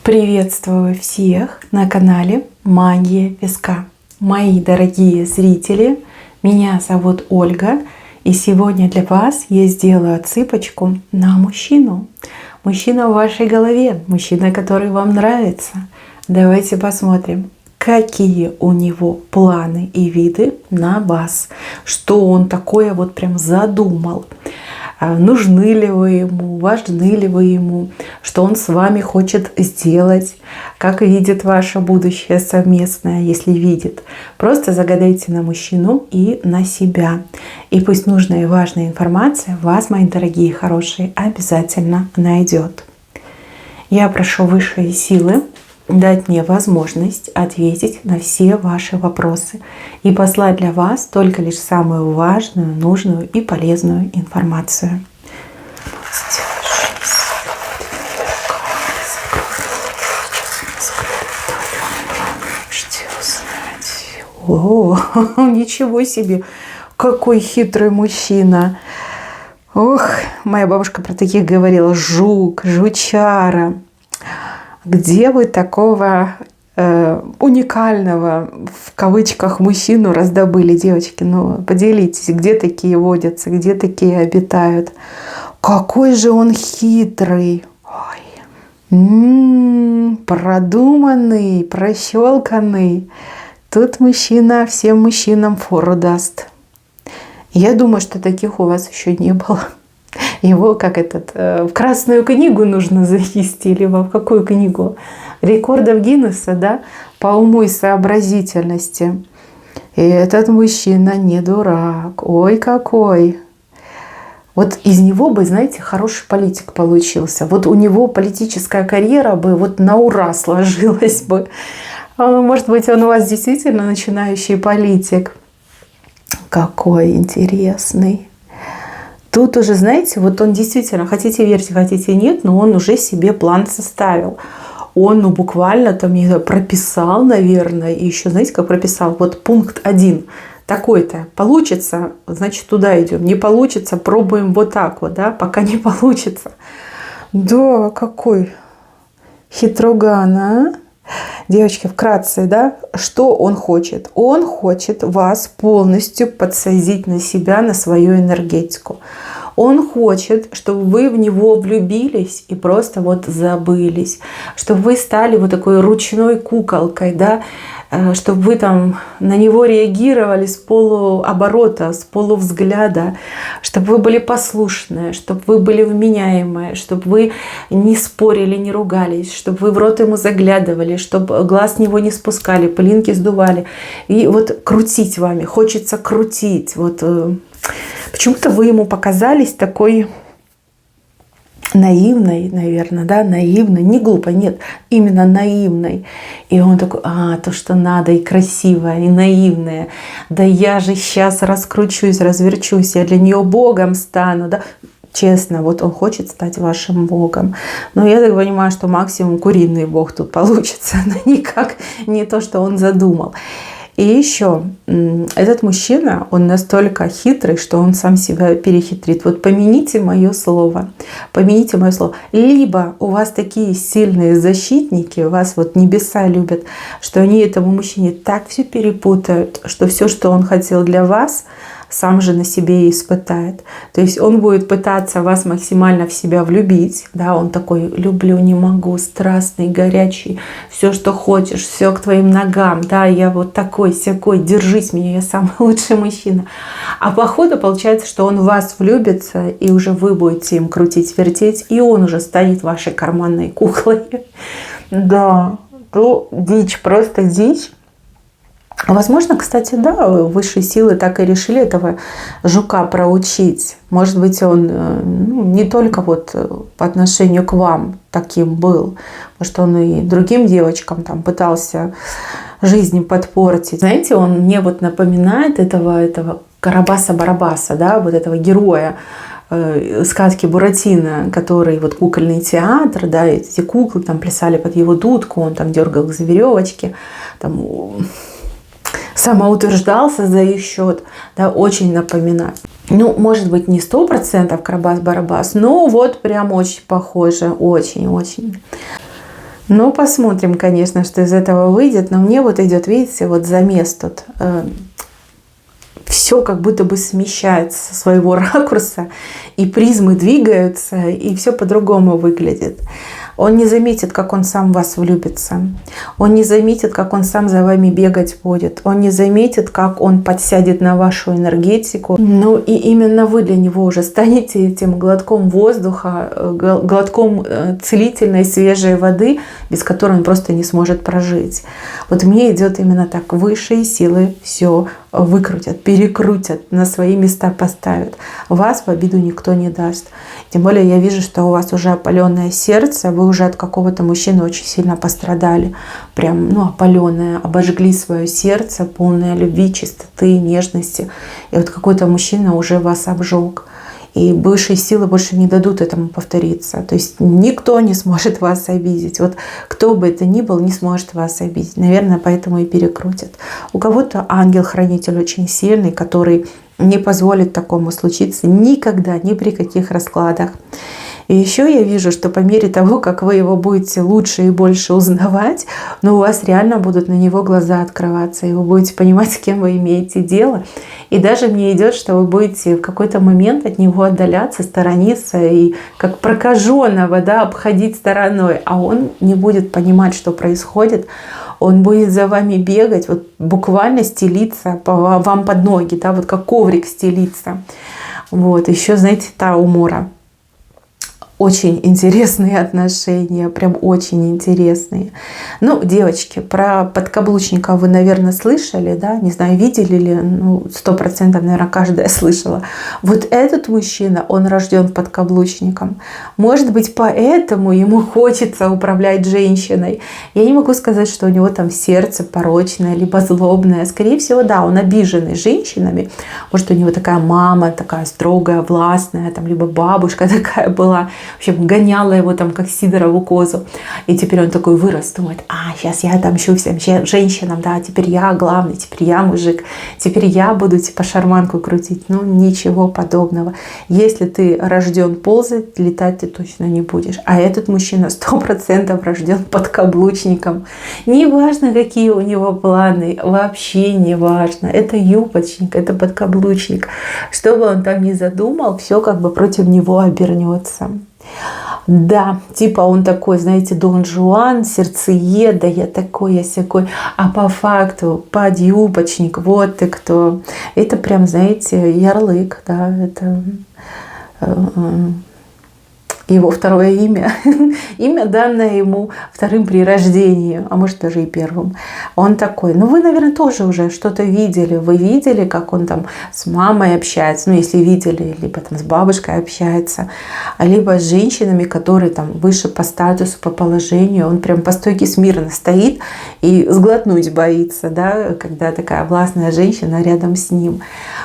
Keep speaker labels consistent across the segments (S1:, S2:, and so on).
S1: Приветствую всех на канале Магия Песка. Мои дорогие зрители, меня зовут Ольга, и сегодня для вас я сделаю отсыпочку на мужчину. Мужчина в вашей голове, мужчина, который вам нравится. Давайте посмотрим, какие у него планы и виды на вас. Что он такое вот прям задумал. Нужны ли вы ему, важны ли вы ему, что он с вами хочет сделать, как видит ваше будущее совместное, если видит. Просто загадайте на мужчину и на себя. И пусть нужная и важная информация вас, мои дорогие хорошие, обязательно найдет. Я прошу высшие силы дать мне возможность ответить на все ваши вопросы и послать для вас только лишь самую важную, нужную и полезную информацию. О, ничего себе, какой хитрый мужчина. Ох, моя бабушка про таких говорила: жук, жучара. Где вы такого уникального, в кавычках, мужчину раздобыли, девочки? Ну, поделитесь, где такие водятся, где такие обитают. Какой же он хитрый. Ой. Продуманный, прощелканный. Тут мужчина всем мужчинам фору даст. Я думаю, что таких у вас еще не было. Его в Красную книгу нужно занести, либо в какую книгу? Рекордов Гиннесса, да? По уму и сообразительности. И этот мужчина не дурак. Ой, какой! Вот из него бы, знаете, хороший политик получился. Вот у него политическая карьера бы вот на ура сложилась бы. Может быть, он у вас действительно начинающий политик. Какой интересный. Тут уже, знаете, вот он действительно, хотите верьте, хотите нет, но он уже себе план составил. Он буквально там прописал, наверное, и еще, знаете, как прописал? Вот пункт 1 такой-то. Получится, значит, туда идем. Не получится, пробуем вот так вот, да, пока не получится. Да, какой хитроган, а? Девочки, вкратце, да, что он хочет? Он хочет вас полностью подсадить на себя, на свою энергетику. Он хочет, чтобы вы в него влюбились и просто вот забылись. Чтобы вы стали вот такой ручной куколкой, да, чтобы вы там на него реагировали с полуоборота, с полувзгляда, чтобы вы были послушные, чтобы вы были вменяемые, чтобы вы не спорили, не ругались, чтобы вы в рот ему заглядывали, чтобы глаз с него не спускали, пылинки сдували. И вот крутить вами, хочется крутить. Вот почему-то вы ему показались такой наивной, наверное, да, наивной, не глупой, нет, именно наивной. И он такой: то, что надо, и красивое, и наивное. Да я же сейчас раскручусь, разверчусь, я для нее богом стану, да. Честно, вот он хочет стать вашим богом. Но я так понимаю, что максимум куриный бог тут получится, но никак не то, что он задумал. И еще этот мужчина, он настолько хитрый, что он сам себя перехитрит. Вот помяните мое слово. Помяните мое слово. Либо у вас такие сильные защитники, вас вот небеса любят, что они этому мужчине так все перепутают, что все, что он хотел для вас, сам же на себе и испытает. То есть он будет пытаться вас максимально в себя влюбить. Да, он такой: люблю, не могу, страстный, горячий, все, что хочешь, все к твоим ногам. Да, я вот такой, сякой, держись меня, я самый лучший мужчина. А по ходу получается, что он в вас влюбится, и уже вы будете им крутить, вертеть, и он уже станет вашей карманной куклой. Да, то дичь, просто дичь. Возможно, кстати, да, высшие силы так и решили этого жука проучить. Может быть, он не только вот по отношению к вам таким был. Может, он и другим девочкам там пытался жизнь подпортить. Знаете, он мне вот напоминает этого Карабаса-Барабаса, да, вот этого героя сказки Буратино, который вот кукольный театр, да, эти куклы там плясали под его дудку, он там дергал их за веревочки, там самоутверждался за их счет, да, очень напоминает. Ну, может быть, не 100% Карабас-Барабас, но вот прям очень похоже, очень-очень. Ну, посмотрим, конечно, что из этого выйдет. Но мне вот идет, видите, вот замес тут. Все как будто бы смещается со своего ракурса, и призмы двигаются, и все по-другому выглядит. Он не заметит, как он сам в вас влюбится. Он не заметит, как он сам за вами бегать будет. Он не заметит, как он подсядет на вашу энергетику. Ну и именно вы для него уже станете этим глотком воздуха, глотком целительной свежей воды, без которой он просто не сможет прожить. Вот мне идет именно так. Высшие силы все выкрутят, перекрутят, на свои места поставят. Вас в обиду никто не даст. Тем более я вижу, что у вас уже опаленное сердце, вы уже от какого-то мужчины очень сильно пострадали. Прям, опаленное, обожгли свое сердце, полное любви, чистоты, нежности. И вот какой-то мужчина уже вас обжег. И высшие силы больше не дадут этому повториться. То есть никто не сможет вас обидеть. Вот кто бы это ни был, не сможет вас обидеть. Наверное, поэтому и перекрутят. У кого-то ангел-хранитель очень сильный, который не позволит такому случиться никогда, ни при каких раскладах. И еще я вижу, что по мере того, как вы его будете лучше и больше узнавать, у вас реально будут на него глаза открываться, и вы будете понимать, с кем вы имеете дело. И даже мне идет, что вы будете в какой-то момент от него отдаляться, сторониться и как прокаженного, обходить стороной, а он не будет понимать, что происходит. Он будет за вами бегать, вот буквально стелиться вам под ноги, вот как коврик стелиться. Вот, еще, знаете, та умора. Очень интересные отношения, прям очень интересные. Девочки, про подкаблучника вы, наверное, слышали, да? Не знаю, видели ли, 100%, наверное, каждая слышала. Вот этот мужчина, он рожден подкаблучником. Может быть, поэтому ему хочется управлять женщиной. Я не могу сказать, что у него там сердце порочное, либо злобное. Скорее всего, да, он обиженный женщинами. Может, у него такая мама, такая строгая, властная, либо бабушка такая была. В общем, гоняла его как Сидорову козу. И теперь он такой вырос, думает: сейчас я отомщу всем женщинам, теперь я главный, теперь я мужик, теперь я буду шарманку крутить. Ничего подобного. Если ты рожден ползать, летать ты точно не будешь. А этот мужчина 100% рожден подкаблучником. Неважно, какие у него планы, вообще не важно. Это юбочник, это подкаблучник. Что бы он там ни задумал, все против него обернется. Да, он такой, знаете, Дон Жуан, сердцеед, да я такой, я сякой. А по факту подъюбочник, вот ты кто. Это прям, знаете, ярлык, да, это его второе имя. Имя, данное ему вторым при рождении, а может даже и первым. Он такой. Вы, наверное, тоже уже что-то видели. Вы видели, как он с мамой общается. Если видели, либо с бабушкой общается. Либо с женщинами, которые выше по статусу, по положению. Он прям по стойке смирно стоит и сглотнуть боится, да, когда такая властная женщина рядом с ним.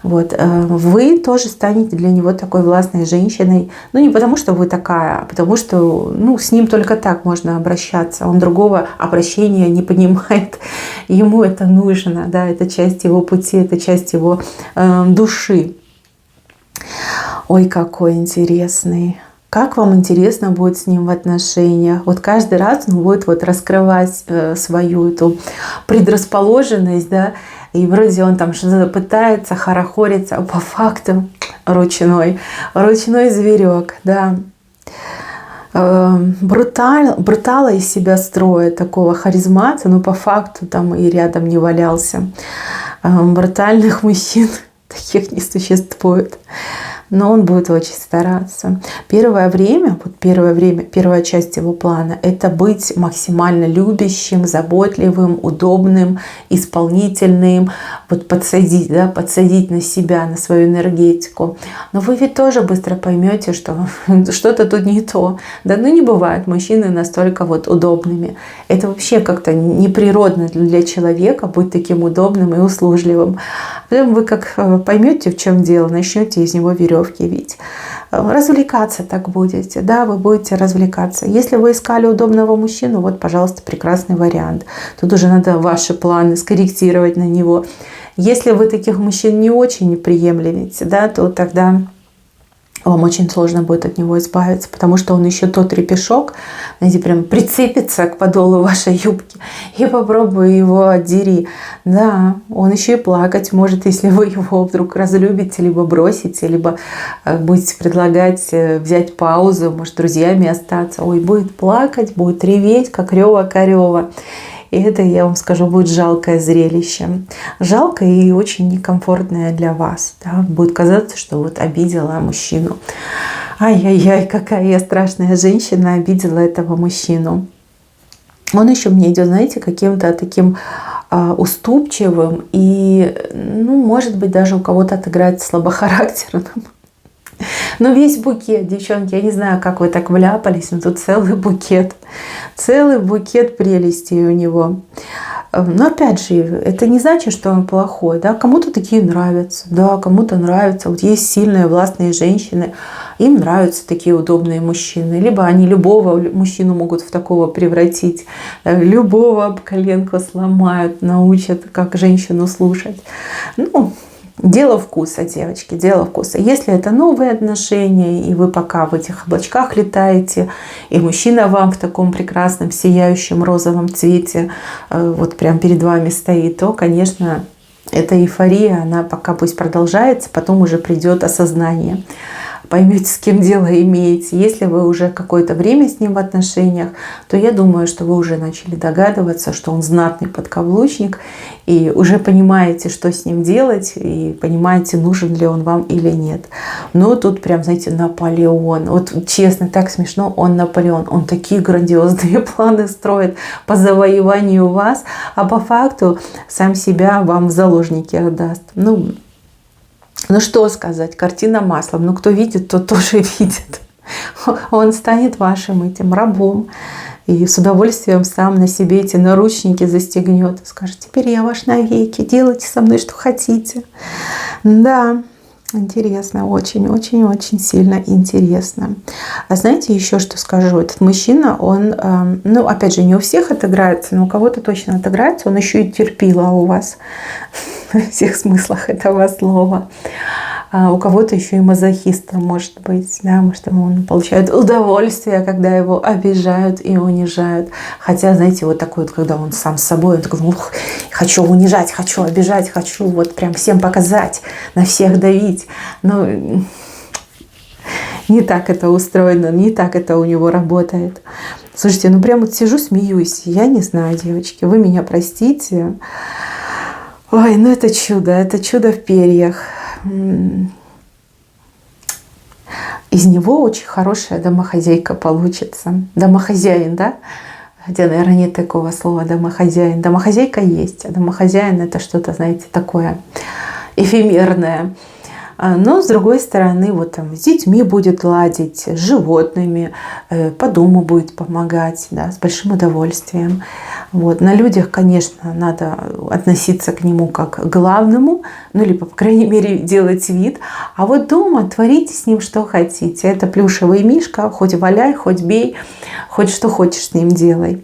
S1: Вот. Вы тоже станете для него такой властной женщиной. Не потому, что вы такая, а потому что с ним только так можно обращаться. Он другого обращения не понимает. Ему это нужно. Да, это часть его пути, это часть его души. Ой, какой интересный. Как вам интересно будет с ним в отношениях. Вот каждый раз он будет раскрывать свою эту предрасположенность, да, и вроде он что-то пытается хорохориться, а по факту ручной зверек, да. Брутала из себя строит, такого харизмата, но по факту и рядом не валялся. Брутальных мужчин таких не существует. Но он будет очень стараться. Первая часть его плана – это быть максимально любящим, заботливым, удобным, исполнительным, подсадить на себя, на свою энергетику. Но вы ведь тоже быстро поймете, что что-то тут не то. Да, не бывает мужчины настолько удобными. Это вообще как-то неприродно для человека быть таким удобным и услужливым. Потом вы как поймете, в чем дело, начнете из него веревки вить. Развлекаться так будете, да, вы будете развлекаться. Если вы искали удобного мужчину, пожалуйста, прекрасный вариант. Тут уже надо ваши планы скорректировать на него. Если вы таких мужчин не очень приемлете, да, то тогда вам очень сложно будет от него избавиться, потому что он еще тот репешок, знаете, прям прицепится к подолу вашей юбки и попробуй его отдери. Да, он еще и плакать может, если вы его вдруг разлюбите, либо бросите, либо будете предлагать взять паузу, может, друзьями остаться. Ой, будет плакать, будет реветь, как рева-корева. И это, я вам скажу, будет жалкое зрелище. Жалкое и очень некомфортное для вас. Да? Будет казаться, что вот обидела мужчину. Ай-яй-яй, какая я страшная женщина, обидела этого мужчину. Он еще мне идет, знаете, каким-то таким уступчивым и, ну, может быть, даже у кого-то отыграет слабохарактерным. Но весь букет, девчонки, я не знаю, как вы так вляпались, но тут целый букет прелестей у него. Но опять же, это не значит, что он плохой, да, кому-то такие нравятся, да, кому-то нравятся. Вот есть сильные, властные женщины, им нравятся такие удобные мужчины, либо они любого мужчину могут в такого превратить, любого об коленку сломают, научат, как женщину слушать. Ну, дело вкуса, девочки, дело вкуса. Если это новые отношения, и вы пока в этих облачках летаете, и мужчина вам в таком прекрасном, сияющем розовом цвете вот прям перед вами стоит, то, конечно, эта эйфория, она пока пусть продолжается, потом уже придет осознание. Поймете, с кем дело имеете. Если вы уже какое-то время с ним в отношениях, то я думаю, что вы уже начали догадываться, что он знатный подкаблучник, и уже понимаете, что с ним делать, и понимаете, нужен ли он вам или нет. Но тут прям, знаете, Наполеон. Вот честно, так смешно, он Наполеон. Он такие грандиозные планы строит по завоеванию вас, а по факту сам себя вам в заложники отдаст. Ну что сказать, картина маслом. Ну кто видит, тот тоже видит. Он станет вашим этим рабом. И с удовольствием сам на себе эти наручники застегнет. И скажет: теперь я ваш навеки, делайте со мной что хотите. Да, интересно, очень-очень-очень сильно интересно. А знаете, еще что скажу? Этот мужчина, он, ну опять же, не у всех отыграется, но у кого-то точно отыграется. Он еще и терпила у вас. Во всех смыслах этого слова. А у кого-то еще и мазохистом может быть, да, может, он получает удовольствие, когда его обижают и унижают. Хотя, знаете, вот такой вот, когда он сам с собой, он такой: хочу унижать, хочу обижать, хочу вот прям всем показать, на всех давить. Но не так это устроено, не так это у него работает. Слушайте, ну прям вот сижу, смеюсь. Я не знаю, девочки, вы меня простите. Ой, ну это чудо в перьях. Из него очень хорошая домохозяйка получится. Домохозяин, да? Хотя, наверное, нет такого слова домохозяин. Домохозяйка есть, а домохозяин — это что-то, знаете, такое эфемерное. Но, с другой стороны, вот там с детьми будет ладить, с животными, по дому будет помогать, да, с большим удовольствием. Вот. На людях, конечно, надо относиться к нему как к главному, ну, либо, по крайней мере, делать вид. А вот дома творите с ним что хотите. Это плюшевый мишка, хоть валяй, хоть бей, хоть что хочешь с ним делай.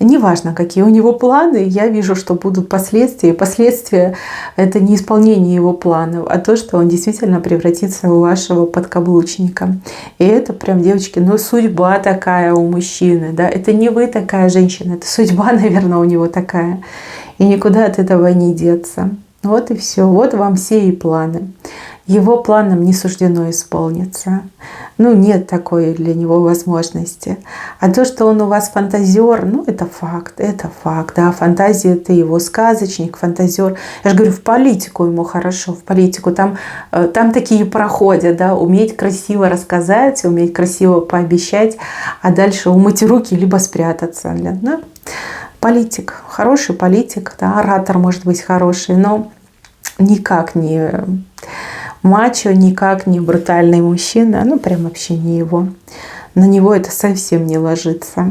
S1: Неважно, какие у него планы, я вижу, что будут последствия. Последствия — это не исполнение его планов, а то, что он действительно превратится в вашего подкаблучника. И это прям, девочки, ну судьба такая у мужчины. Да? Это не вы такая женщина, это судьба, наверное, у него такая. И никуда от этого не деться. Вот и все. Вот вам все и планы. Его планам не суждено исполниться. Ну, нет такой для него возможности. А то, что он у вас фантазер, ну, это факт. Да, фантазия — это его сказочник, фантазер. Я же говорю, в политику ему хорошо, в политику. Там такие проходят, да, уметь красиво рассказать, уметь красиво пообещать, а дальше умыть руки, либо спрятаться. Да? Политик, хороший политик, да, оратор может быть хороший, но никак не мачо, никак не брутальный мужчина, ну прям вообще не его. На него это совсем не ложится.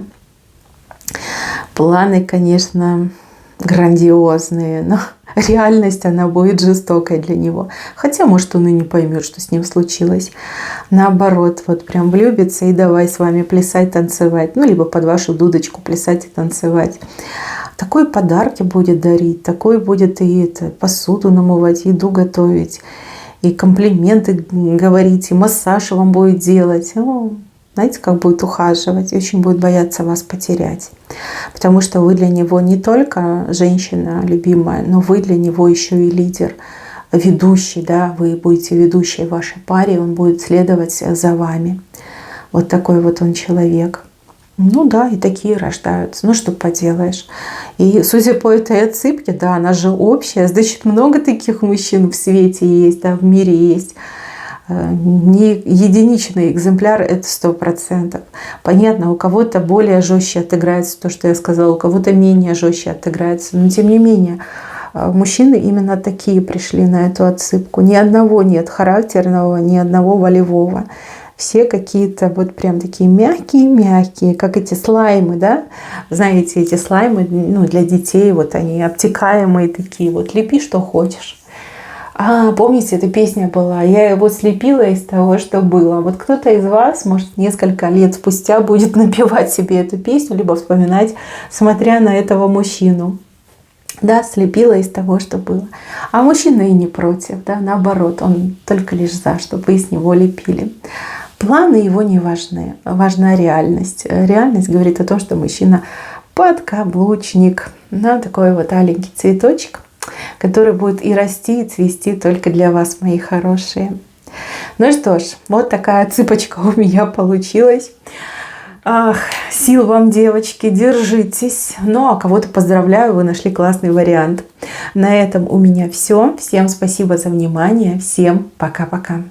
S1: Планы, конечно, грандиозные, но реальность, она будет жестокой для него. Хотя, может, он и не поймет, что с ним случилось. Наоборот, вот прям влюбится и давай с вами плясать, танцевать. Ну, либо под вашу дудочку плясать и танцевать. Такой подарки будет дарить, такой будет и посуду намывать, еду готовить. и комплименты говорить, и массаж вам будет делать. Ну, знаете, как будет ухаживать, очень будет бояться вас потерять. Потому что вы для него не только женщина любимая, но вы для него еще и лидер, ведущий, да, вы будете ведущей в вашей паре, он будет следовать за вами. Вот такой вот он человек. Ну да, и такие рождаются. Ну что поделаешь. И судя по этой отсыпке, да, она же общая, значит, много таких мужчин в свете есть, да, в мире есть. Не единичный экземпляр, это 100%. Понятно, у кого-то более жестче отыграется то, что я сказала, у кого-то менее жестче отыграется. Но тем не менее, мужчины именно такие пришли на эту отсыпку. Ни одного нет характерного, ни одного волевого. Все какие-то вот прям такие мягкие-мягкие, как эти слаймы, да? Знаете, эти слаймы, ну, для детей, вот они обтекаемые такие, вот лепи, что хочешь. Помните, эта песня была? Я его слепила из того, что было. Вот кто-то из вас, может, несколько лет спустя будет напевать себе эту песню, либо вспоминать, смотря на этого мужчину. Да, слепила из того, что было. А мужчина и не против, да, наоборот, он только лишь за, чтобы вы из него лепили. Планы его не важны, важна реальность. Реальность говорит о том, что мужчина подкаблучник, да, такой вот аленький цветочек, который будет и расти, и цвести только для вас, мои хорошие. Ну что ж, вот такая цыпочка у меня получилась. Ах, сил вам, девочки, держитесь. Ну, а кого-то поздравляю, вы нашли классный вариант. На этом у меня все. Всем спасибо за внимание. Всем пока-пока.